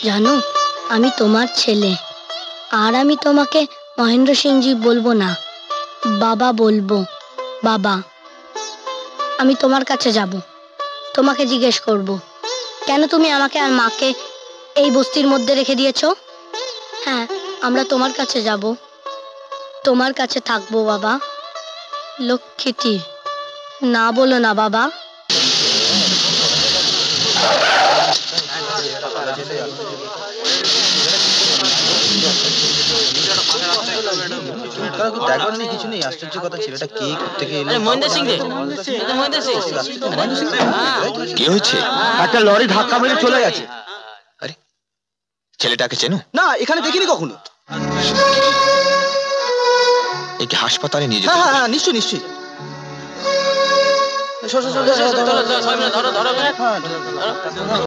জানো, আমি তোমার ছেলে, আর আমি তোমাকে মহেন্দ্র সিংজি বলবো না, বাবা বলবো। বাবা, আমি তোমার কাছে যাব, তোমাকে জিজ্ঞেস করব, কেন তুমি আমাকে আর মাকে এই বস্তির মধ্যে রেখে দিয়েছো? হ্যাঁ, আমরা তোমার কাছে যাব, তোমার কাছে থাকবো বাবা। লক্ষ্মীটি, না বলো না বাবা। কিছু নেই, আশ্চর্য কথা, ছেলেটা কে থেকে এলো? কি হয়েছে? একটা লরি ধাক্কা মেরে চলে গেছে। আরে, ছেলেটাকে চেনো? না, এখানে দেখিনি কখনো। একে হাসপাতালে নিয়ে যেতে হ্যাঁ হবে। হ্যাঁ, নিশ্চয়ই নিশ্চয়ই।